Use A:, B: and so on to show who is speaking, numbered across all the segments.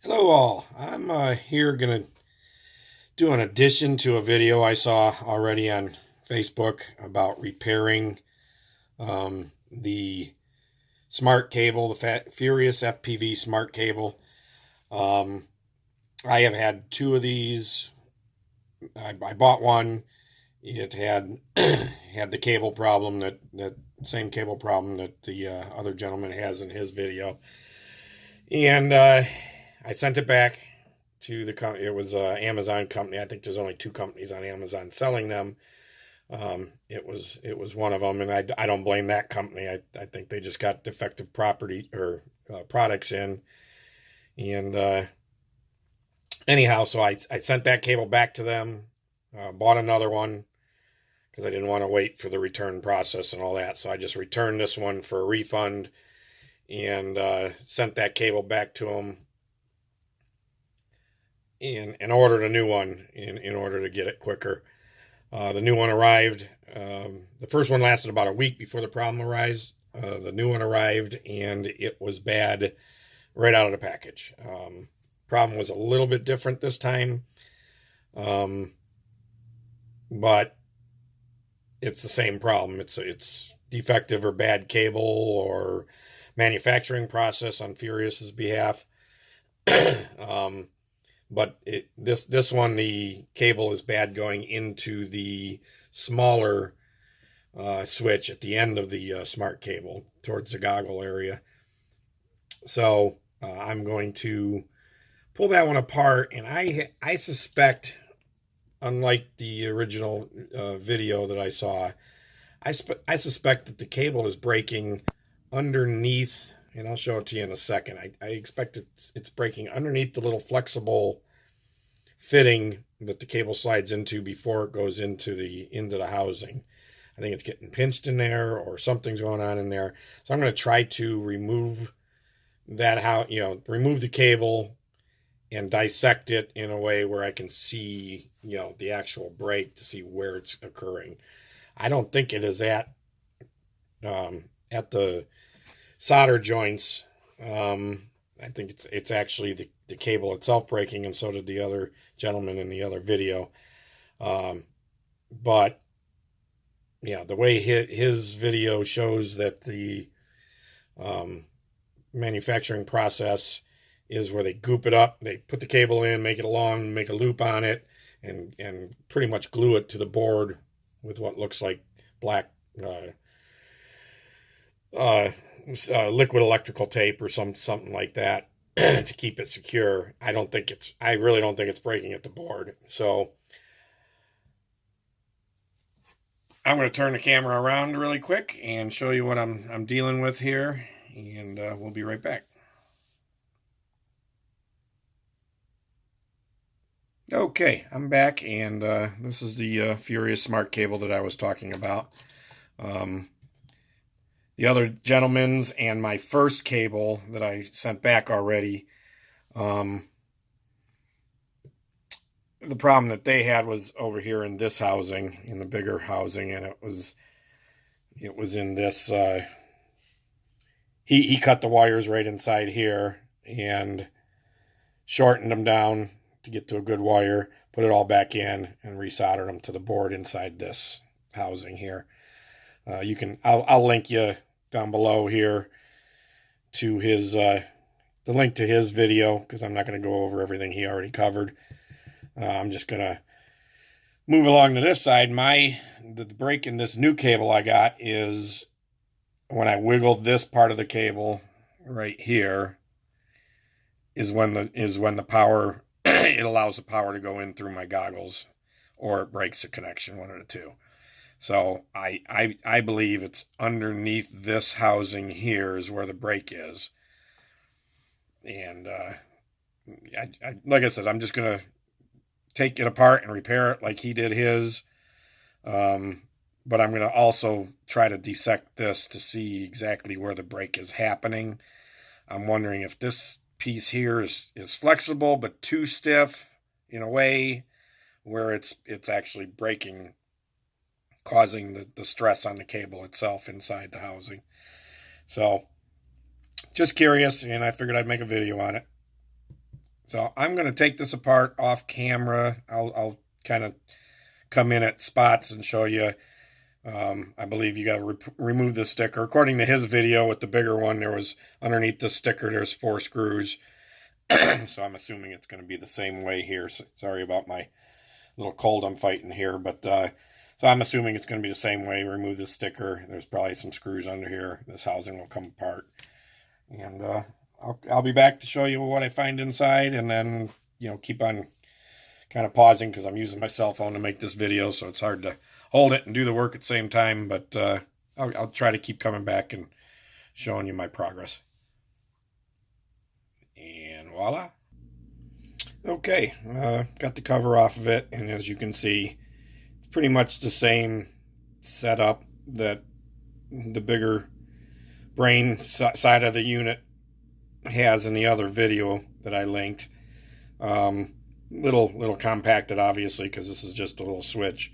A: Hello all, I'm here going to do an addition to a video I saw already on Facebook about repairing the smart cable, the FuriousFPV SmartCable. I have had two of these. I bought one. It had had the cable problem, that same cable problem that the other gentleman has in his video. And I sent it back to the company. It was an Amazon company. I think there's only two companies on Amazon selling them. It was one of them, and I don't blame that company. I think they just got defective property or products in. And anyhow, so I sent that cable back to them, bought another one because I didn't want to wait for the return process and all that. So I just returned this one for a refund and sent that cable back to them and ordered a new one in order to get it quicker. The new one arrived. The first one lasted about a week before the problem arose. The new one arrived and it was bad right out of the package. Problem was a little bit different this time, but it's the same problem. It's defective or bad cable or manufacturing process on Furious's behalf. But this one, the cable is bad going into the smaller switch at the end of the smart cable towards the goggle area. So I'm going to pull that one apart, and I suspect, unlike the original video that I saw, I suspect that the cable is breaking underneath, and I'll show it to you in a second. I expect it's breaking underneath the little flexible fitting that the cable slides into before it goes into the housing. I think it's getting pinched in there, or something's going on in there. So I'm going to try to remove that, remove the cable and dissect it in a way where I can see, the actual break to see where it's occurring. I don't think it is at the solder joints. I think it's actually the cable itself breaking, and so did the other gentleman in the other video. But yeah, the way his video shows that the manufacturing process is where they goop it up, they put the cable in, make it long, make a loop on it, and pretty much glue it to the board with what looks like black liquid electrical tape or something like that to keep it secure. I really don't think it's breaking at the board. So I'm going to turn the camera around really quick and show you what I'm dealing with here, and we'll be right back. Okay, I'm back, and this is the Furious SmartCable that I was talking about. The other gentleman's and my first cable that I sent back already, the problem that they had was over here in this housing, in the bigger housing, and it was in this, he cut the wires right inside here and shortened them down to get to a good wire, put it all back in, and resoldered them to the board inside this housing here. I'll link you down below here to his the link to his video, because I'm not going to go over everything he already covered. I'm just going to move along to this side. The break in this new cable I got is when I wiggled this part of the cable right here is when the power it allows the power to go in through my goggles, or it breaks the connection, one of the two. So I believe it's underneath this housing here is where the break is. And like I said, I'm just going to take it apart and repair it like he did his. But I'm going to also try to dissect this to see exactly where the break is happening. I'm wondering if this piece here is flexible but too stiff in a way where it's actually breaking, causing the stress on the cable itself inside the housing. So just curious, and I figured I'd make a video on it. So I'm going to take this apart off camera. I'll kind of come in at spots and show you. I believe you got to remove the sticker. According to his video with the bigger one, there was underneath the sticker, there's 4 screws. So I'm assuming it's going to be the same way here. So, sorry about my little cold I'm fighting here. But so I'm assuming it's going to be the same way. Remove the sticker. There's probably some screws under here. This housing will come apart. And I'll be back to show you what I find inside, and then, you know, keep on kind of pausing because I'm using my cell phone to make this video, so it's hard to hold it and do the work at the same time, but I'll try to keep coming back and showing you my progress. And voila. Okay, got the cover off of it, and as you can see, it's pretty much the same setup that the bigger brain side of the unit has in the other video that I linked. Little compacted, obviously, because this is just a little switch.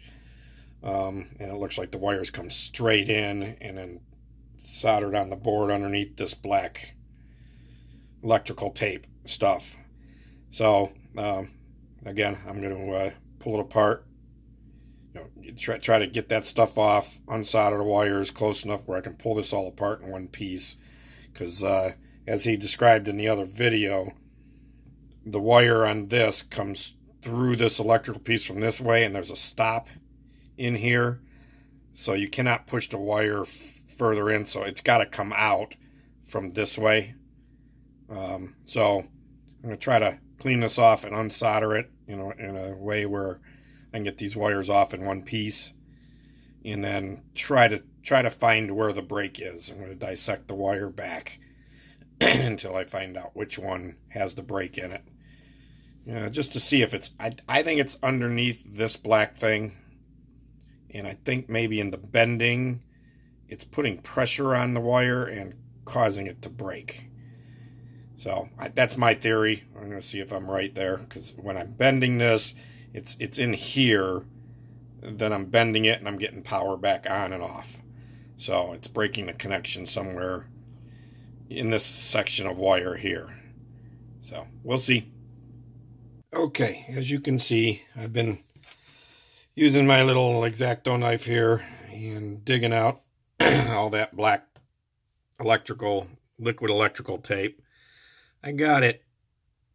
A: And it looks like the wires come straight in and then soldered on the board underneath this black electrical tape stuff. So again, I'm going to pull it apart. You know, try to get that stuff off, unsolder the wires close enough where I can pull this all apart in one piece. Because as he described in the other video, the wire on this comes through this electrical piece from this way, and there's a stop in here, so you cannot push the wire further in, so it's got to come out from this way. So I'm going to try to clean this off and unsolder it, you know, in a way where I can get these wires off in one piece, and then try to find where the break is. I'm going to dissect the wire back until I find out which one has the break in it. Just to see if it's, I think it's underneath this black thing, and I think maybe in the bending, it's putting pressure on the wire and causing it to break. So that's my theory. I'm going to see if I'm right there, because when I'm bending this, it's in here, then I'm bending it and I'm getting power back on and off. So it's breaking the connection somewhere in this section of wire here. So we'll see. Okay, as you can see, I've been using my little X-Acto knife here and digging out all that black liquid electrical tape. I got it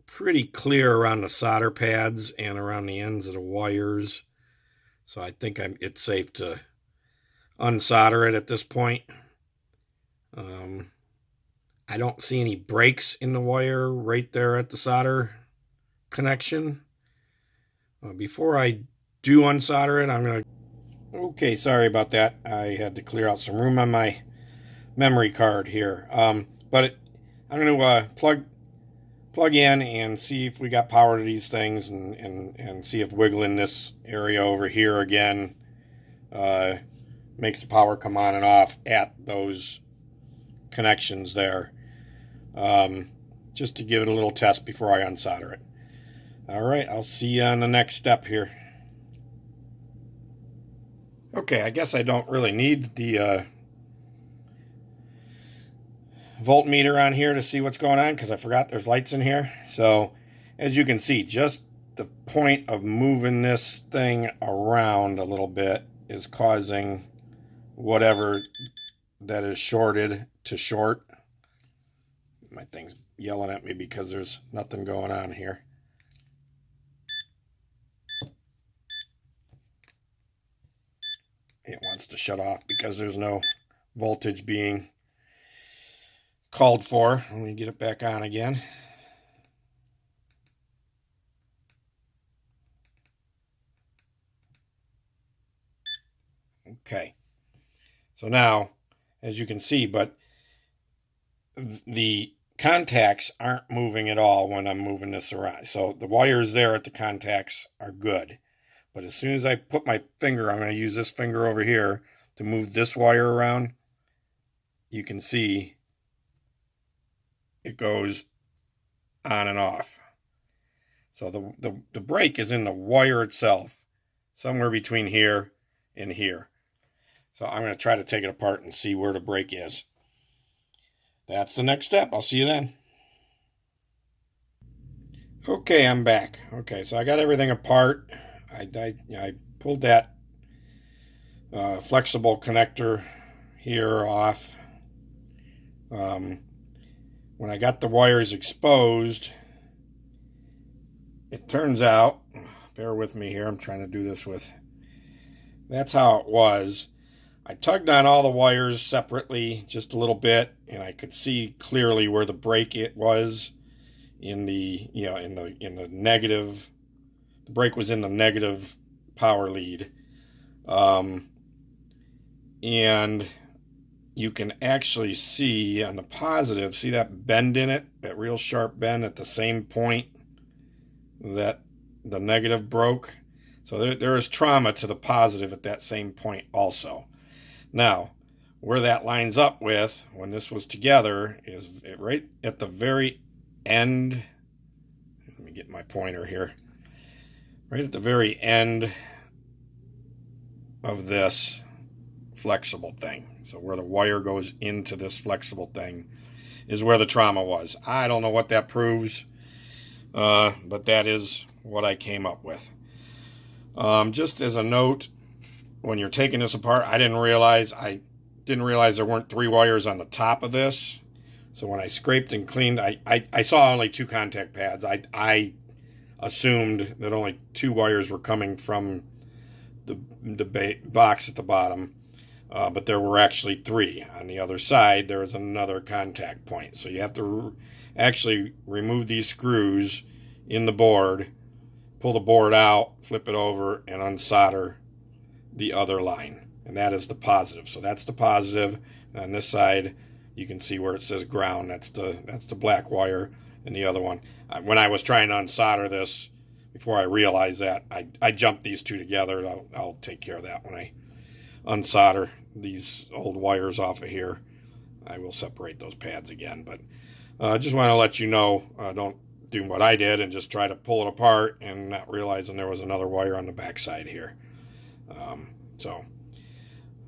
A: pretty clear around the solder pads and around the ends of the wires. So I think it's safe to unsolder it at this point. I don't see any breaks in the wire right there at the solder connection. Before I do unsolder it, I'm going to... Okay, sorry about that. I had to clear out some room on my memory card here. I'm going to plug in and see if we got power to these things, and see if wiggling this area over here again makes the power come on and off at those connections there. Just to give it a little test before I unsolder it. Alright, I'll see you on the next step here. Okay, I guess I don't really need the voltmeter on here to see what's going on, because I forgot there's lights in here. So, as you can see, just the point of moving this thing around a little bit is causing whatever that is shorted to short. My thing's yelling at me because there's nothing going on here. It wants to shut off because there's no voltage being called for. Let me get it back on again. Okay. So now, as you can see, but the contacts aren't moving at all when I'm moving this around. So the wires there at the contacts are good. But as soon as I put my finger, I'm going to use this finger over here to move this wire around. You can see it goes on and off. So the break is in the wire itself, somewhere between here and here. So I'm going to try to take it apart and see where the break is. That's the next step. I'll see you then. Okay, I'm back. Okay, so I got everything apart. I pulled that flexible connector here off. When I got the wires exposed, it turns out, bear with me here, I'm trying to do this with, that's how it was. I tugged on all the wires separately just a little bit, and I could see clearly where the break it was in the, in the negative. The break was in the negative power lead. And you can actually see on the positive, see that bend in it, that real sharp bend at the same point that the negative broke. So there is trauma to the positive at that same point also. Now, where that lines up with when this was together is right at the very end. Let me get my pointer here. Right at the very end of this flexible thing. So where the wire goes into this flexible thing is where the trauma was. I don't know what that proves, but that is what I came up with. Just as a note, when you're taking this apart, I didn't realize there weren't 3 wires on the top of this. So when I scraped and cleaned, I saw only 2 contact pads. I assumed that only 2 wires were coming from the box at the bottom, but there were actually 3. On the other side, there was another contact point. So you have to actually remove these screws in the board, pull the board out, flip it over, and unsolder the other line. And that is the positive. So that's the positive. And on this side, you can see where it says ground. That's the black wire. And the other one, when I was trying to unsolder this, before I realized that, I jumped these 2 together. I'll take care of that when I unsolder these old wires off of here. I will separate those pads again. But I just want to let you know, don't do what I did and just try to pull it apart and not realizing there was another wire on the back side here. So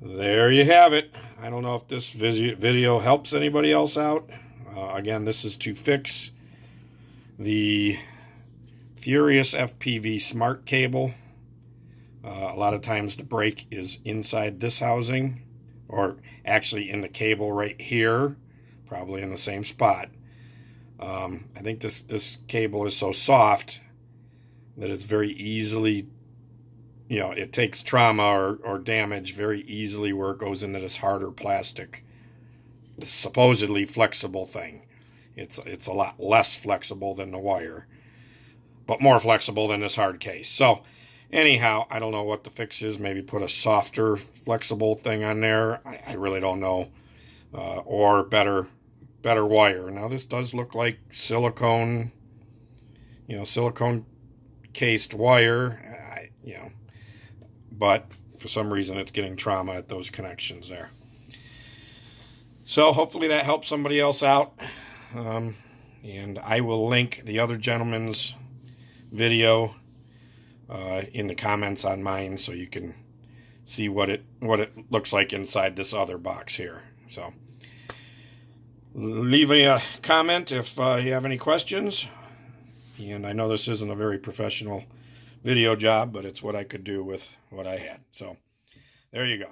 A: there you have it. I don't know if this video helps anybody else out. Again, this is to fix the FuriousFPV SmartCable. A lot of times the break is inside this housing, or actually in the cable right here, probably in the same spot. I think this cable is so soft that it's very easily, it takes trauma or damage very easily where it goes into this harder plastic, this supposedly flexible thing. It's a lot less flexible than the wire, but more flexible than this hard case. So anyhow, I don't know what the fix is. Maybe put a softer, flexible thing on there. I really don't know. Or better wire. Now this does look like silicone, silicone cased wire, but for some reason it's getting trauma at those connections there. So hopefully that helps somebody else out. And I will link the other gentleman's video in the comments on mine, so you can see what it looks like inside this other box here. So leave a comment if you have any questions. And I know this isn't a very professional video job, but it's what I could do with what I had. So there you go.